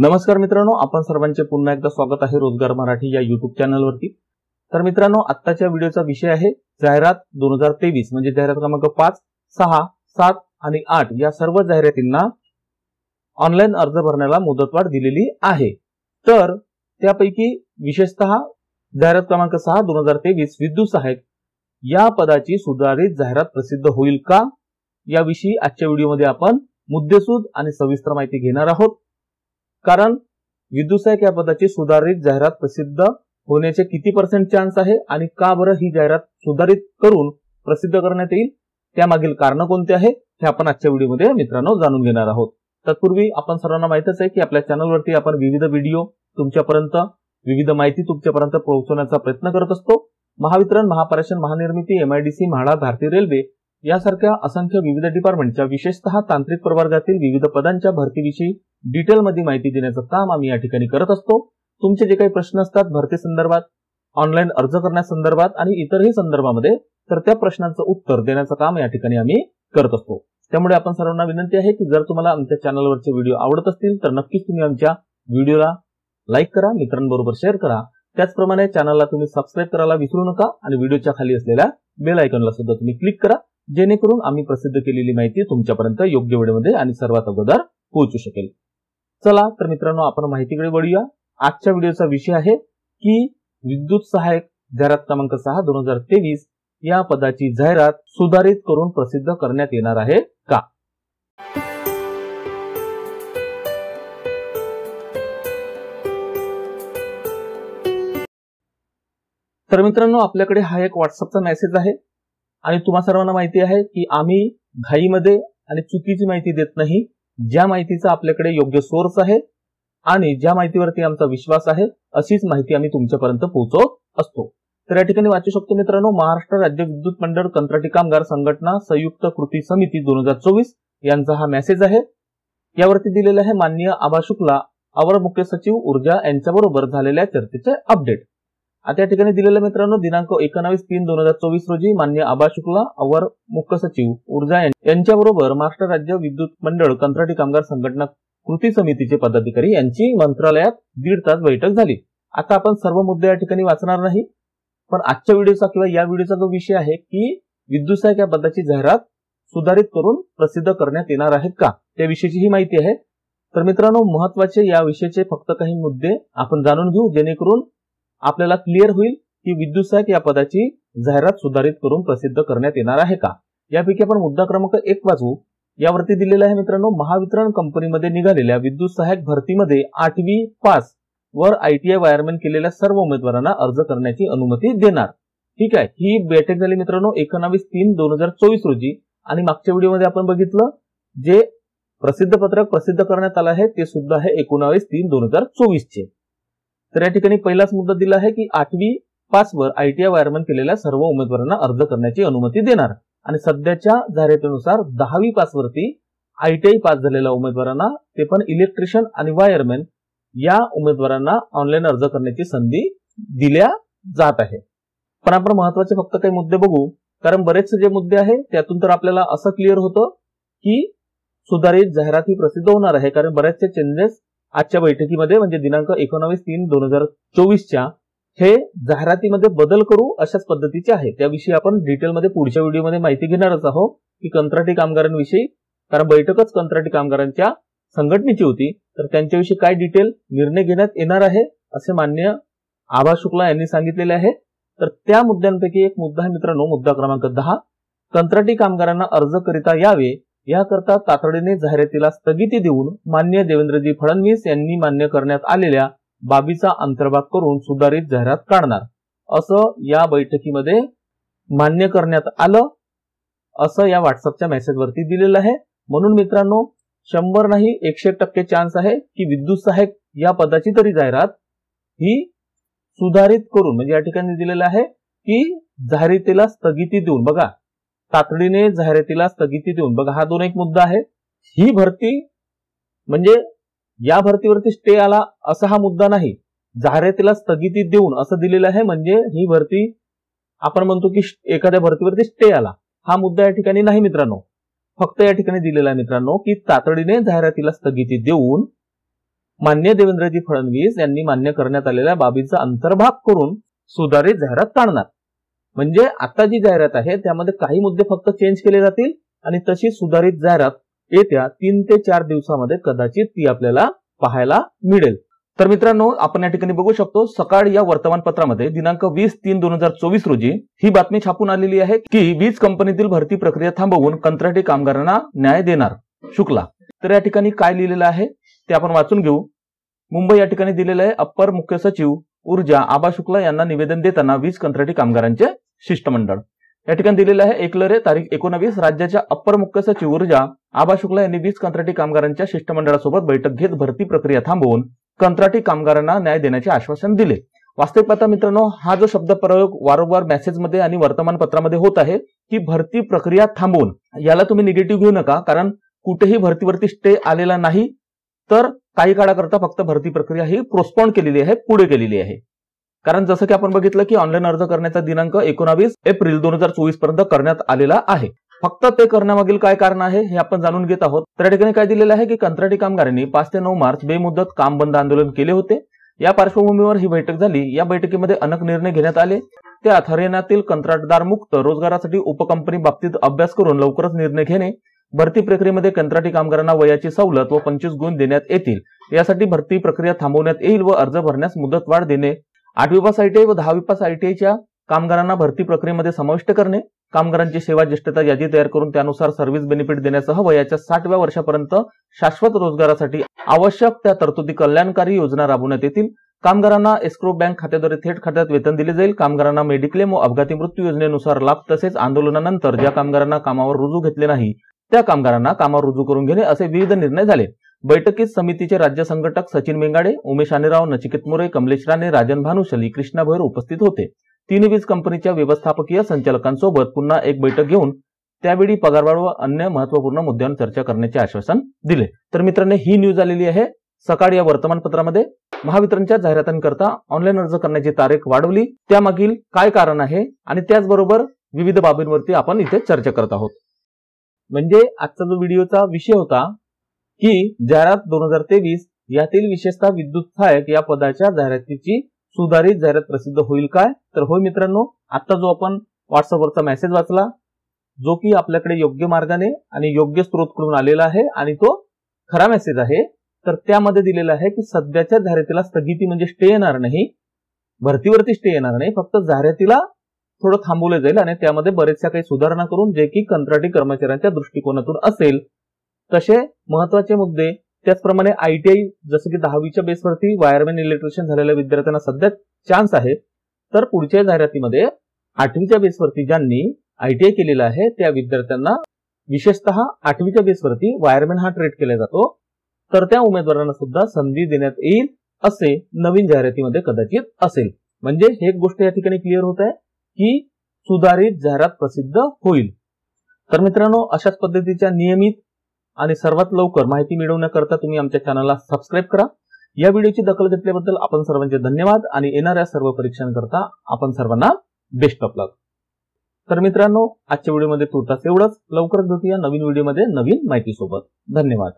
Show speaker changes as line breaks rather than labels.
नमस्कार मित्रांनो, आपण सर्वांचे पुन्हा एकदा स्वागत आहे रोजगार मराठी या YouTube चॅनलवरती। तर मित्रांनो, आत्ताच्या व्हिडिओचा विषय आहे जाहिरात 2023 म्हणजे जाहिरात क्रमांक 5, 6, 7 आणि 8 या सर्व जाहिरातींना ऑनलाईन अर्ज भरण्याला मुदतवाढ दिलेली आहे। तर त्यापैकी विशेषतः जाहिरात क्रमांक 6 2023 विद्युत सहायक या पदाची सुधारित जाहिरात प्रसिद्ध होईल का, याविषयी आजच्या व्हिडिओमध्ये आपण मुद्देसूद आणि सविस्तर माहिती घेणार आहोत। कारण विद्युत सहायक या पदाची सुधारित जाहिरात प्रसिद्ध होण्याचे किती % चान्स आहे आणि का बरं ही जाहिरात सुधारित करून प्रसिद्ध करण्यात येईल, त्यामागील कारण कोणते आहे हे आपण आजच्या व्हिडिओमध्ये मित्रांनो जाणून घेणार आहोत। तत्पूर्वी आपण सर्वांना माहितच आहे की आपल्या चॅनलवरती आपण विविध व्हिडिओ तुमच्यापर्यंत, विविध माहिती तुमच्यापर्यंत पोहोचवण्याचा प्रयत्न करत असतो। महावितरण, महापारेषण, महानिर्मिती, MIDC, म्हाडा, भारतीय रेल्वे यासारख्या असंख्य विविध डिपार्टमेंटच्या विशेषतः तांत्रिक प्रवर्गातील विविध पदांच्या भरतीविषयी डिटेलमध्ये माहिती देण्याचं काम आम्ही या ठिकाणी करत असतो। तुमचे जे काही प्रश्न असतात भरती संदर्भात, ऑनलाईन अर्ज करण्यासंदर्भात आणि इतरही संदर्भामध्ये, तर त्या प्रश्नांचं उत्तर देण्याचं काम या ठिकाणी आम्ही करत असतो। त्यामुळे आपण सर्वांना विनंती आहे की जर तुम्हाला आमच्या चॅनलवरचे व्हिडिओ आवडत असतील तर नक्कीच तुम्ही आमच्या व्हिडिओला लाईक करा, मित्रांबरोबर शेअर करा। त्याचप्रमाणे चॅनलला तुम्ही सबस्क्राइब करायला विसरू नका आणि व्हिडिओच्या खाली असलेल्या बेल आयकॉनला सुद्धा तुम्ही क्लिक करा, जेणेकरून आम्ही प्रसिद्ध केलेली माहिती तुमच्यापर्यंत योग्य वेळेमध्ये आणि सर्वात अगोदर पोहोचू शकेल। चला तर मित्रांनो, आपण माहितीकडे वळूया। आजच्या व्हिडिओचा विषय आहे की विद्युत सहायक जाहिरात क्रमांक 6 2023 या पदाची जाहिरात सुधारित करून प्रसिद्ध करण्यात येणार आहे का। तर मित्रांनो, आपल्याकडे हा एक व्हॉट्सअपचा मेसेज आहे आणि तुम्हा सर्वांना माहिती आहे की आम्ही घाईमध्ये आणि चुकीची माहिती देत नाही। ज्या माहितीचा आपल्याकडे योग्य सोर्स आहे आणि ज्या माहितीवरती आमचा विश्वास आहे अशीच माहिती आम्ही तुमच्यापर्यंत पोहोचवत असतो। तर या ठिकाणी वाचू शकतो मित्रांनो, महाराष्ट्र राज्य विद्युत मंडळ कंत्राटी कामगार संघटना संयुक्त कृती समिती 2024 यांचा हा मेसेज आहे। यावरती दिलेला आहे माननीय आबा शुक्ला अवर मुख्य सचिव ऊर्जा यांच्याबरोबर झालेल्या चर्चेचे अपडेट। आता या ठिकाणी दिलेलं मित्रांनो, दिनांक 19/3/2024 रोजी माननीय आबा शुक्ला अवर मुख्य सचिव ऊर्जा यांच्याबरोबर महाराष्ट्र राज्य विद्युत मंडळ कंत्राटी कामगार संघटना कृती समितीचे पदाधिकारी यांची मंत्रालयात 1.5 तास बैठक झाली। आता आपण सर्व मुद्दे या ठिकाणी वाचणार नाही, पण आजच्या व्हिडिओचा किंवा या व्हिडिओचा जो विषय आहे की विद्युत सहायक या पदाची जाहिरात सुधारित करून प्रसिद्ध करण्यात येणार आहे का, त्याविषयीची ही माहिती आहे। तर मित्रांनो, महत्वाचे या विषयाचे फक्त काही मुद्दे आपण जाणून घेऊ, जेणेकरून आपल्याला क्लिअर होईल की विद्युत सहायक या पदाची जाहिरात सुधारित करून प्रसिद्ध करण्यात येणार आहे का। यापैकी आपण मुद्दा क्रमांक 1 वाचू। यावरती दिलेला आहे मित्रांनो, महावितरण कंपनीमध्ये निघालेल्या विद्युत सहायक भरतीमध्ये 8वी पास वर ITI वायरमॅन केलेल्या सर्व उमेदवारांना अर्ज करण्याची अनुमती देणार। ठीक आहे, ही बैठक झाली मित्रांनो 19/3/2024 रोजी आणि मागच्या व्हिडिओमध्ये आपण बघितलं जे प्रसिद्ध पत्रक प्रसिद्ध करण्यात आलं आहे ते सुद्धा आहे 19/3/2024 चे। तर या ठिकाणी पहिलाच मुद्दा दिला आहे की 8वी पास वर ITI वायरमॅन केलेल्या सर्व उमेदवारांना अर्ज करण्याची अनुमती देणार आणि सध्याच्या जाहिरातीनुसार 10वी पास वरती ITI पास झालेल्या उमेदवारांना, ते पण इलेक्ट्रिशियन आणि वायरमॅन या उमेदवारांना ऑनलाईन अर्ज करण्याची संधी दिल्या जात आहे। पण आपण महत्वाचे फक्त काही मुद्दे बघू, कारण बरेचसे जे मुद्दे आहेत त्यातून तर आपल्याला असं क्लिअर होतं की सुधारित जाहिरात ही प्रसिद्ध होणार आहे, कारण बरेचसे चेंजेस आजच्या बैठकीमध्ये म्हणजे दिनांक 19/3/2024 च्या हे जाहिरातीमध्ये बदल करू अशाच पद्धतीचे आहे। त्याविषयी आपण डिटेलमध्ये पुढच्या व्हिडिओमध्ये माहिती घेणारच आहोत की कंत्राटी कामगारांविषयी, कारण बैठकच कंत्राटी कामगारांच्या संघटनेची होती, तर त्यांच्याविषयी काय डिटेल निर्णय घेण्यात येणार आहे असे माननीय आबा शुक्ला यांनी सांगितलेले आहे। तर त्या मुद्द्यांपैकी एक मुद्दा आहे मित्रांनो, मुद्दा क्रमांक 10, कंत्राटी कामगारांना अर्ज करिता यावे याकरता तातडीने जाहिरातीला स्थगिती देऊन माननीय देवेंद्रजी फडणवीस यांनी मान्य करण्यात आलेल्या बाबीचा अंतर्भाव करून सुधारित जाहिरात काढणार, असं या बैठकीमध्ये मान्य करण्यात आलं, असं या व्हॉट्सअपच्या मेसेजवरती दिलेलं आहे। म्हणून मित्रांनो, 100 नाही 101% चान्स आहे की विद्युत सहायक या पदाची तरी जाहिरात ही सुधारित करून, म्हणजे या ठिकाणी दिलेलं आहे की जाहिरातीला स्थगिती देऊन, बघा तातडीने जाहिरातीला स्थगिती देऊन, बघा हा दोन एक मुद्दा आहे। ही भरती म्हणजे या भरतीवरती स्टे आला असा हा मुद्दा नाही, जाहिरातीला स्थगिती देऊन असं दिलेलं आहे, म्हणजे ही भरती आपण म्हणतो की एखाद्या भरतीवरती स्टे आला, हा मुद्दा या ठिकाणी नाही मित्रांनो। फक्त या ठिकाणी दिलेला आहे मित्रांनो की तातडीने जाहिरातीला स्थगिती देऊन मान्य देवेंद्रजी फडणवीस यांनी मान्य करण्यात आलेल्या बाबीचा अंतर्भाव करून सुधारित जाहिरात काढणार. म्हणजे आता जी जाहिरात आहे त्यामध्ये काही मुद्दे फक्त चेंज केले जातील आणि तशी सुधारित जाहिरात येत्या 3 ते 4 दिवसामध्ये कदाचित ती आपल्याला पाहायला मिळेल. तर मित्रांनो, आपण या ठिकाणी बघू शकतो सकाळ या वर्तमानपत्रामध्ये दिनांक 20/3/2024 रोजी ही बातमी छापून आलेली आहे की वीज कंपनीतील भरती प्रक्रिया थांबवून कंत्राटी कामगारांना न्याय देणार शुक्ला. तर या ठिकाणी काय लिहिलेलं आहे ते आपण वाचून घेऊ. मुंबई या ठिकाणी दिलेलं आहे अप्पर मुख्य सचिव ऊर्जा आबा शुक्ला यांना निवेदन देताना वीज कंत्राटी कामगारांचे शिष्टमंडळ. या ठिकाणी दिलेलं आहे एकलरे तारीख 19 राज्याच्या अप्पर मुख्य सचिव ऊर्जा आबा शुक्ला यांनी वीज कंत्राटी कामगारांच्या शिष्टमंडळासोबत बैठक घेत भरती प्रक्रिया थांबवून कंत्राटी कामगारांना न्याय देण्याचे आश्वासन दिले. वास्तविक पाहता मित्रांनो, हा जो शब्द प्रयोग वारंवार मेसेजमध्ये आणि वर्तमानपत्रामध्ये होत आहे की भरती प्रक्रिया थांबवून, याला तुम्ही निगेटिव्ह घेऊ नका, कारण कुठेही भरतीवरती स्टे आलेला नाही. तर काही काळाकरता फक्त भरती प्रक्रिया ही पोस्टपोन केलेली आहे, पुढे केलेली आहे. कारण जसं की आपण बघितलं की ऑनलाईन अर्ज करण्याचा दिनांक 19 एप्रिल 2024 पर्यंत करण्यात आलेला आहे. फक्त ते करण्यामागील काय कारण आहे हे आपण जाणून घेत आहोत. तर या ठिकाणी काय दिलेलं आहे की कंत्राटी कामगारांनी 5 ते 9 मार्च बेमुदत काम बंद आंदोलन केले होते. या पार्श्वभूमीवर ही बैठक झाली. या बैठकीमध्ये अनेक निर्णय घेण्यात आले. त्यात हरियाणातील कंत्राटदार मुक्त रोजगारासाठी उपकंपनी बाबतीत अभ्यास करून लवकरच निर्णय घेणे, भरती प्रक्रियेमध्ये कंत्राटी कामगारांना वयाची सवलत व 25 गुण देण्यात येतील, यासाठी भरती प्रक्रिया थांबवण्यात येईल व अर्ज भरण्यास मुदतवाढ देणे, 8वी पास आयटीआय व 10वी पास आयटीआयच्या कामगारांना भरती प्रक्रियेमध्ये समाविष्ट करणे, कामगारांची सेवा ज्येष्ठता यादी तयार करून त्यानुसार सर्व्हिस बेनिफिट देण्यासह वयाच्या 60व्या वर्षापर्यंत शाश्वत रोजगारासाठी आवश्यक त्या तरतुदी कल्याणकारी योजना राबवण्यात येतील, कामगारांना एस्क्रो बँक खात्याद्वारे थेट खात्यात वेतन दिले जाईल, कामगारांना मेडिक्लेम व अपघाती मृत्यू योजनेनुसार लाभ, तसेच आंदोलनानंतर ज्या कामगारांना कामावर रुजू घेतले नाही त्या कामगारांना कामावर रुजू करून घेणे, असे विविध निर्णय झाले. बैठकीत समितीचे राज्य संघटक सचिन मेंगाडे, उमेश आनेराव, नचिकेत मोरे, कमलेश राणे, राजन भानुशाली, कृष्णा भोयर उपस्थित होते. 3 वीज कंपनीच्या व्यवस्थापकीय संचालकांसोबत पुन्हा एक बैठक घेऊन त्यावेळी पगारवाढ व अन्य महत्त्वपूर्ण मुद्द्यांवर चर्चा करण्याचे आश्वासन दिले. तर मित्रांनो, ही न्यूज आलेली आहे सकाळ या वर्तमानपत्रामध्ये. महावितरणच्या जाहिरातांकरता ऑनलाईन अर्ज करण्याची तारीख वाढवली, त्यामागील काय कारण आहे आणि त्याचबरोबर विविध बाबींवरती आपण इथे चर्चा करत आहोत. म्हणजे आजचा जो व्हिडिओचा विषय होता की जाहिरात 2023 यातील विशेषतः विद्युत सहाय्यक या पदाच्या जाहिरातीची सुधारित जाहिरात प्रसिद्ध होईल काय? तर होय मित्रांनो, आता जो आपण व्हॉट्सअपवरचा मेसेज वाचला, जो की आपल्याकडे योग्य मार्गाने आणि योग्य स्त्रोतकडून आलेला आहे आणि तो खरा मेसेज आहे, तर त्यामध्ये दिलेला आहे की सध्याच्या जाहिरातीला स्थगिती म्हणजे स्टे येणार नाही, भरतीवरती स्टे येणार नाही, फक्त जाहिरातीला थोडं थांबवलं जाईल आणि त्यामध्ये बरेचशा काही सुधारणा करून जे की कंत्राटी कर्मचाऱ्यांच्या दृष्टिकोनातून असेल तसे महत्वाचे मुद्दे, त्याचप्रमाणे आयटीआय जसं की 10वीच्या बेसवरती वायरमॅन इलेक्ट्रिशियन झालेल्या विद्यार्थ्यांना सध्या चान्स आहे, तर पुढच्या जाहिरातीमध्ये 8वीच्या बेसवरती ज्यांनी आयटीआय केलेला आहे त्या विद्यार्थ्यांना विशेषतः 8वीच्या बेसवरती वायरमॅन हा ट्रेड केला जातो, तर त्या उमेदवारांना सुद्धा संधी देण्यात येईल असे नवीन जाहिरातीमध्ये कदाचित असेल. म्हणजे हे एक गोष्ट या ठिकाणी क्लिअर होत आहे की सुधारित जाहिरात प्रसिद्ध होईल. तर मित्रांनो, अशाच पद्धतीच्या नियमित आणि सर्वात लवकर माहिती मिळवण्याकरता तुम्ही आमच्या चॅनलला सबस्क्राईब करा. या व्हिडिओची दखल घेतल्याबद्दल आपण सर्वांचे धन्यवाद आणि येणाऱ्या सर्व परीक्षांकरता आपण सर्वांना बेस्ट ऑफ लक. तर मित्रांनो, आजच्या व्हिडिओमध्ये तुर्तास एवढंच. लवकरच भेटूया नवीन व्हिडिओमध्ये नवीन माहिती सोबत. धन्यवाद.